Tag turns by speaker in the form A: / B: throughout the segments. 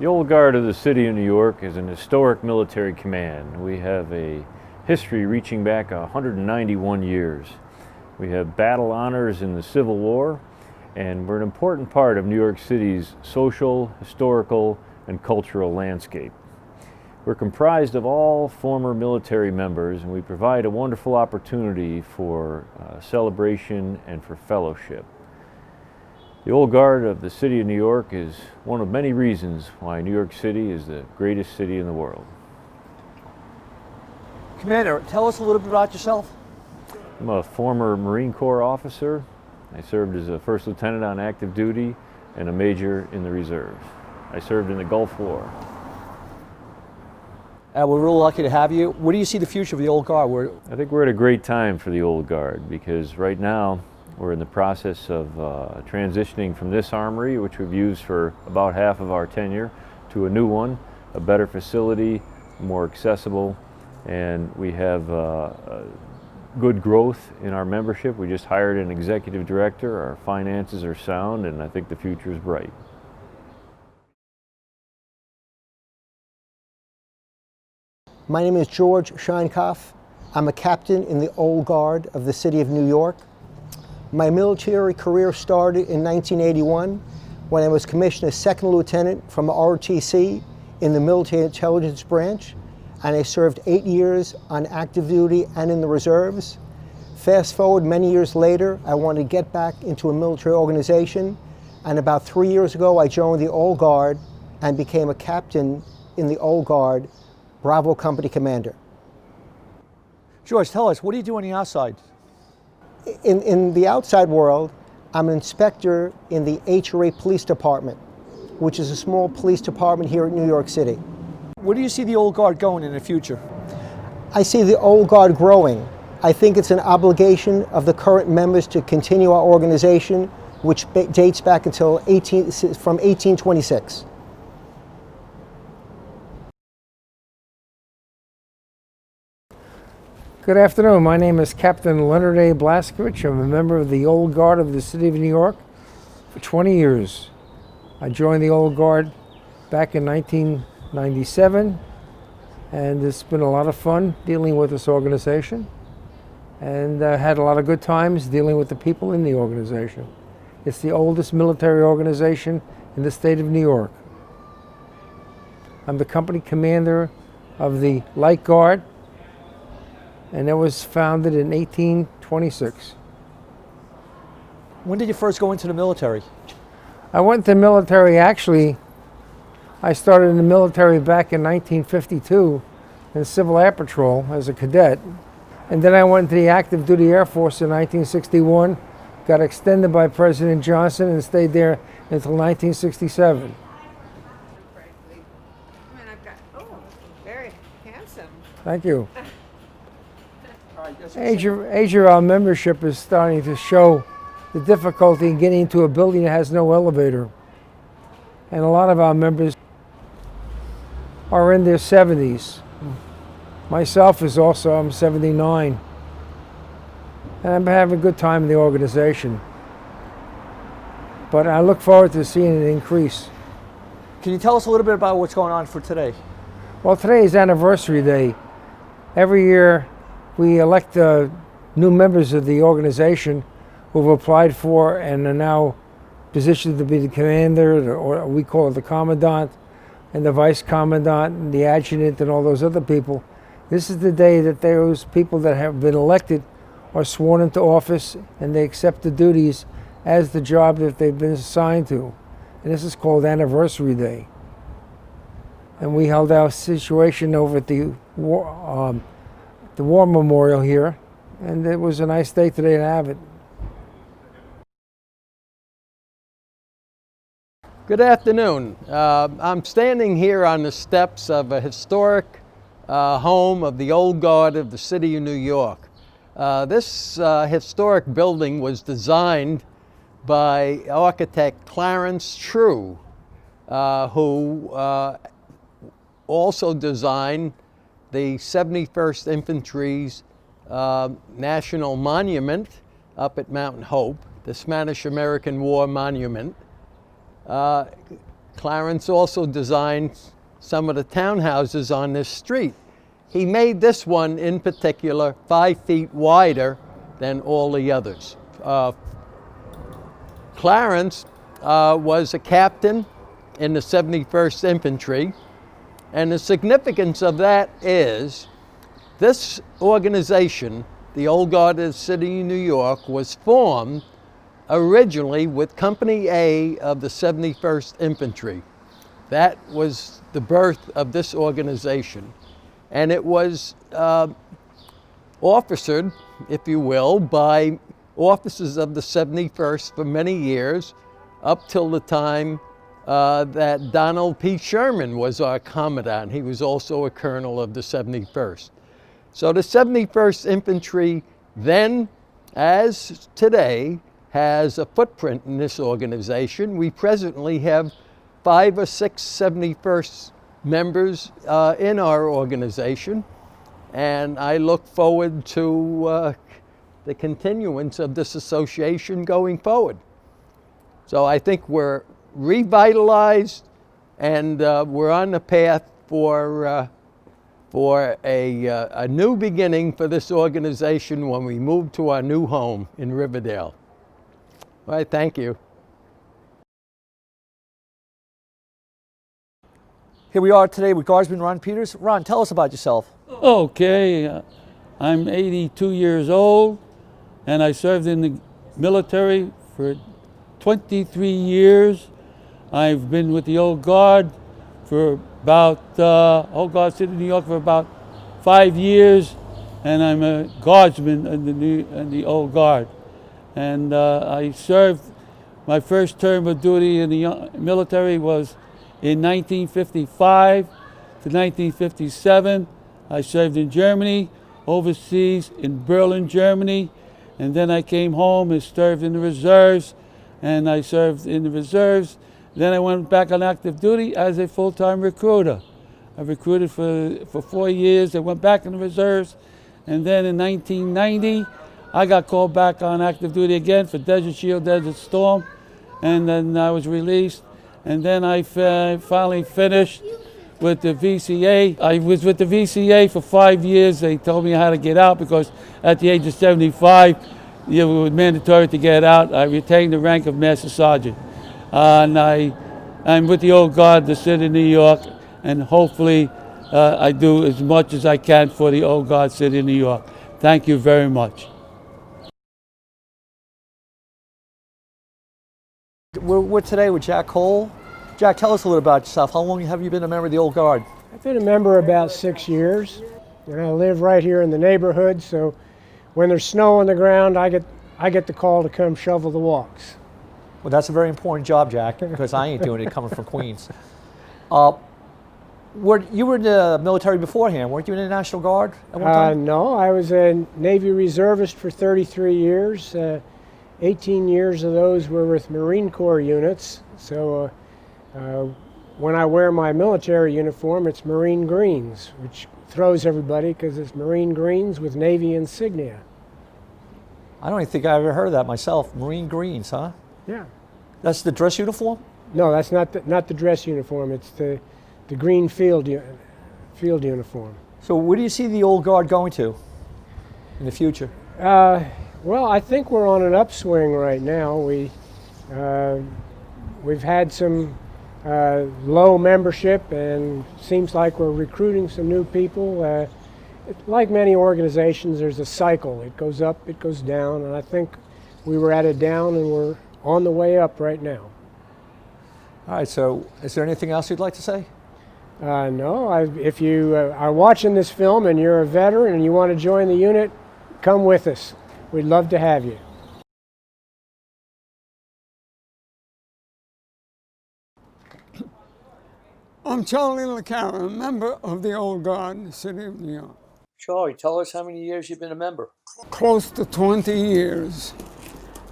A: The Old Guard of the City of New York is an historic military command. We have a history reaching back 191 years. We have battle honors in the Civil War, and we're an important part of New York City's social, historical, and cultural landscape. We're comprised of all former military members, and we provide a wonderful opportunity for celebration and for fellowship. The Old Guard of the City of New York is one of many reasons why New York City is the greatest city in the world.
B: Commander, tell us a little bit about yourself.
A: I'm a former Marine Corps officer. I served as a first lieutenant on active duty and a major in the reserves. I served in the Gulf War.
B: We're real lucky to have you. Where do you see the future of the Old Guard?
A: I think we're at a great time for the Old Guard because right now we're in the process of transitioning from this armory, which we've used for about half of our tenure, to a new one, a better facility, more accessible, and we have good growth in our membership. We just hired an executive director. Our finances are sound, and I think the future is bright.
C: My name is George Scheinkauf. I'm a captain in the Old Guard of the City of New York. My military career started in 1981 when I was commissioned as second lieutenant from ROTC in the Military Intelligence Branch, and I served 8 years on active duty and in the reserves. Fast forward many years later, I wanted to get back into a military organization, and about 3 years ago I joined the Old Guard and became a captain in the Old Guard, Bravo Company Commander.
B: George, tell us, what do you do on the outside?
C: In the outside world, I'm an inspector in the HRA Police Department, which is a small police department here in New York City.
B: Where do you see the Old Guard going in the future?
C: I see the Old Guard growing. I think it's an obligation of the current members to continue our organization, which dates back until from 1826.
D: Good afternoon. My name is Captain Leonard A. Blaskovich. I'm a member of the Old Guard of the City of New York for 20 years. I joined the Old Guard back in 1997, and it's been a lot of fun dealing with this organization, and had a lot of good times dealing with the people in the organization. It's the oldest military organization in the state of New York. I'm the company commander of the Light Guard, and it was founded in 1826.
B: When did you first go into the military?
D: I went to the military, actually, I started in the military back in 1952 in Civil Air Patrol as a cadet. And then I went to the active duty Air Force in 1961, got extended by President Johnson and stayed there until 1967.
E: Oh, very handsome.
D: Thank you. Age of our membership is starting to show the difficulty in getting into a building that has no elevator. And a lot of our members are in their 70s. Myself I'm 79. And I'm having a good time in the organization. But I look forward to seeing it increase.
B: Can you tell us a little bit about what's going on for today?
D: Well, today is Anniversary Day. Every year we elect new members of the organization who have applied for and are now positioned to be the commander, or we call it the commandant, and the vice commandant, and the adjutant, and all those other people. This is the day that those people that have been elected are sworn into office and they accept the duties as the job that they've been assigned to. And this is called Anniversary Day. And we held our situation over at the War Memorial here, and it was a nice day today to have it.
F: Good afternoon. I'm standing here on the steps of a historic home of the Old Guard of the City of New York. This historic building was designed by architect Clarence True, who also designed the 71st Infantry's National Monument up at Mount Hope, the Spanish-American War Monument. Clarence also designed some of the townhouses on this street. He made this one in particular 5 feet wider than all the others. Clarence was a captain in the 71st Infantry, and the significance of that is this organization, the Old Guard of the City of New York, was formed originally with Company A of the 71st Infantry. That was the birth of this organization. And it was officered, if you will, by officers of the 71st for many years, up till the time that Donald P. Sherman was our commandant. He was also a colonel of the 71st. So the 71st Infantry then, as today, has a footprint in this organization. We presently have 5 or 6 71st members in our organization, and I look forward to the continuance of this association going forward. So I think we're revitalized, and we're on the path for a new beginning for this organization when we move to our new home in Riverdale. All right, thank you.
B: Here we are today with Guardsman Ron Peters. Ron, tell us about yourself.
G: Okay, I'm 82 years old, and I served in the military for 23 years. I've been with the Old Guard for about, Old Guard City, New York for about 5 years, and I'm a guardsman in the Old Guard. And I served, my first term of duty in the military was in 1955 to 1957. I served in Germany, overseas in Berlin, Germany, and then I came home and served in the reserves, and I served in the reserves. Then I went back on active duty as a full-time recruiter. I recruited for 4 years. I went back in the reserves, and then in 1990, I got called back on active duty again for Desert Shield, Desert Storm, and then I was released. And then I finally finished with the VCA. I was with the VCA for 5 years. They told me how to get out because at the age of 75, it was mandatory to get out. I retained the rank of Master Sergeant. And I'm with the Old Guard, the City of New York, and hopefully I do as much as I can for the Old Guard, City of New York. Thank you very much.
B: We're today with Jack Cole. Jack, tell us a little about yourself. How long have you been a member of the Old Guard?
H: I've been a member about 6 years, and I live right here in the neighborhood, so when there's snow on the ground, I get the call to come shovel the walks.
B: Well, that's a very important job, Jack, because I ain't doing it coming from Queens. You were in the military beforehand, weren't you in the National Guard at one time?
H: No, I was a Navy reservist for 33 years. 18 years of those were with Marine Corps units. So when I wear my military uniform, it's Marine Greens, which throws everybody because it's Marine Greens with Navy insignia.
B: I don't even think I ever heard of that myself. Marine Greens, huh?
H: Yeah.
B: That's the dress uniform?
H: No, that's not the dress uniform. It's the green field uniform.
B: So where do you see the Old Guard going to in the future?
H: Well, I think we're on an upswing right now. We've had some low membership, and seems like we're recruiting some new people. Like many organizations, there's a cycle. It goes up, it goes down, and I think we were at a down, and we're on the way up right now.
B: All right, so is there anything else you'd like to say?
H: No, if you are watching this film and you're a veteran and you want to join the unit, come with us. We'd love to have you.
I: I'm Charlie LaCara, a member of the Old Guard, City of New York.
B: Charlie, tell us how many years you've been a member.
I: Close to 20 years.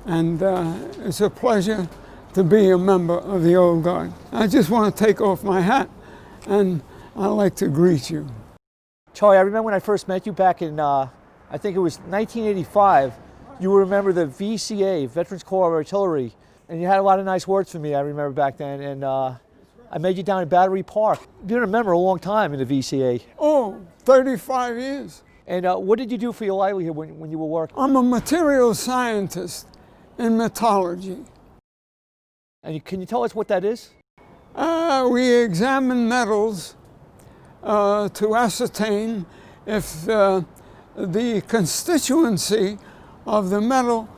I: And it's a pleasure to be a member of the Old Guard. I just want to take off my hat, and I'd like to greet you.
B: Charlie, I remember when I first met you back in, I think it was 1985. You were a member of the VCA, Veterans Corps of Artillery, and you had a lot of nice words for me, I remember back then. And I met you down at Battery Park. You've been a member a long time in the VCA.
I: Oh, 35 years.
B: And what did you do for your livelihood when you were working?
I: I'm a material scientist in metallurgy.
B: And can you tell us what that is?
I: We examine metals to ascertain if the constituency of the metal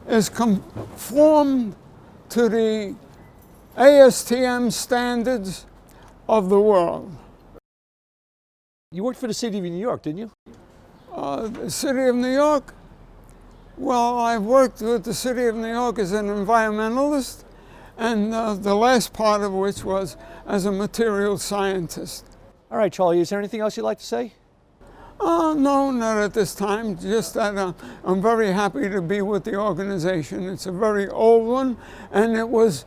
I: is conformed to the ASTM standards of the world.
B: You worked for the city of New York, didn't you?
I: The city of New York? Well, I've worked with the city of New York as an environmentalist, and the last part of which was as a material scientist.
B: All right, Charlie, is there anything else you'd like to say?
I: No, not at this time. Just that I'm very happy to be with the organization. It's a very old one, and it was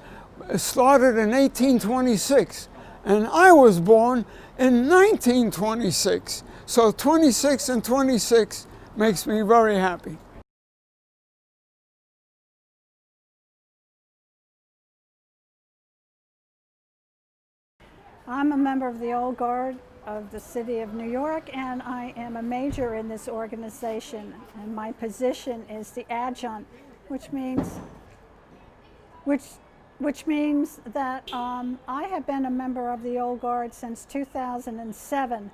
I: started in 1826, and I was born in 1926. So 26 and 26 makes me very happy.
J: I'm a member of the Old Guard of the City of New York, and I am a major in this organization. And my position is the adjunct, which means that I have been a member of the Old Guard since 2007.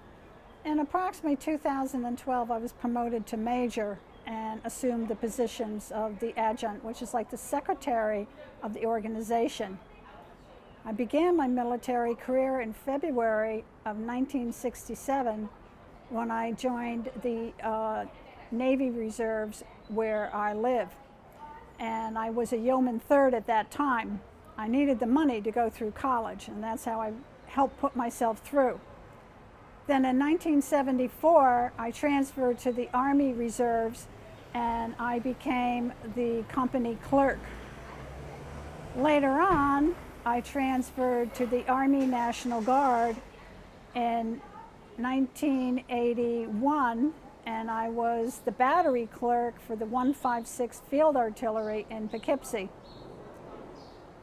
J: In approximately 2012, I was promoted to major and assumed the positions of the adjunct, which is like the secretary of the organization. I began my military career in February of 1967 when I joined the Navy Reserves where I live. And I was a yeoman third at that time. I needed the money to go through college, and that's how I helped put myself through. Then in 1974, I transferred to the Army Reserves, and I became the company clerk. Later on, I transferred to the Army National Guard in 1981, and I was the battery clerk for the 156th Field Artillery in Poughkeepsie.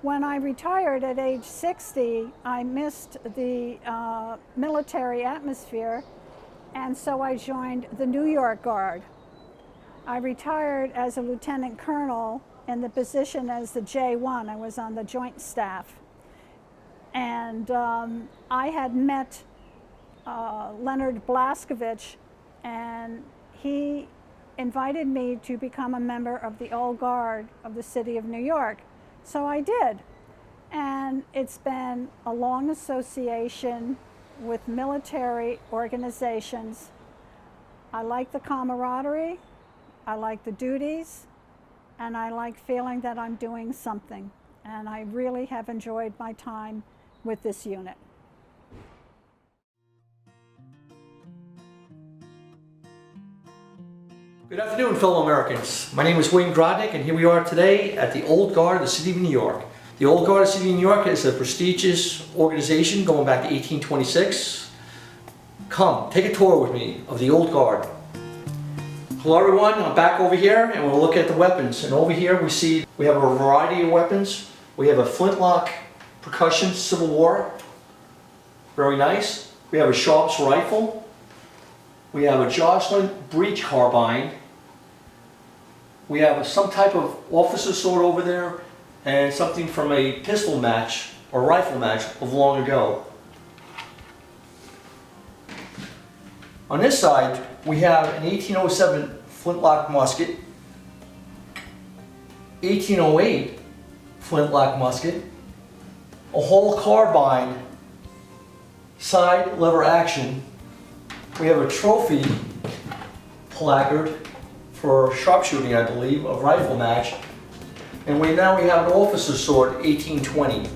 J: When I retired at age 60, I missed the military atmosphere, and so I joined the New York Guard. I retired as a lieutenant colonel in the position as the J1. I was on the joint staff. And I had met Leonard Blaskovich, and he invited me to become a member of the Old Guard of the City of New York. So I did. And it's been a long association with military organizations. I like the camaraderie, I like the duties, and I like feeling that I'm doing something. And I really have enjoyed my time with this unit.
B: Good afternoon, fellow Americans. My name is William Grodnick, and here we are today at the Old Guard of the City of New York. The Old Guard of the City of New York is a prestigious organization going back to 1826. Come, take a tour with me of the Old Guard. Hello everyone, I'm back over here, and we'll look at the weapons. And over here we have a variety of weapons. We have a flintlock percussion Civil War, very nice. We have a Sharps rifle. We have a Jocelyn breech carbine. We have some type of officer sword over there, and something from a pistol match or rifle match of long ago. On this side, we have an 1807 flintlock musket, 1808 flintlock musket, a Hall carbine, side lever action. We have a trophy placard for sharpshooting, I believe, a rifle match. And now we have an officer's sword, 1820.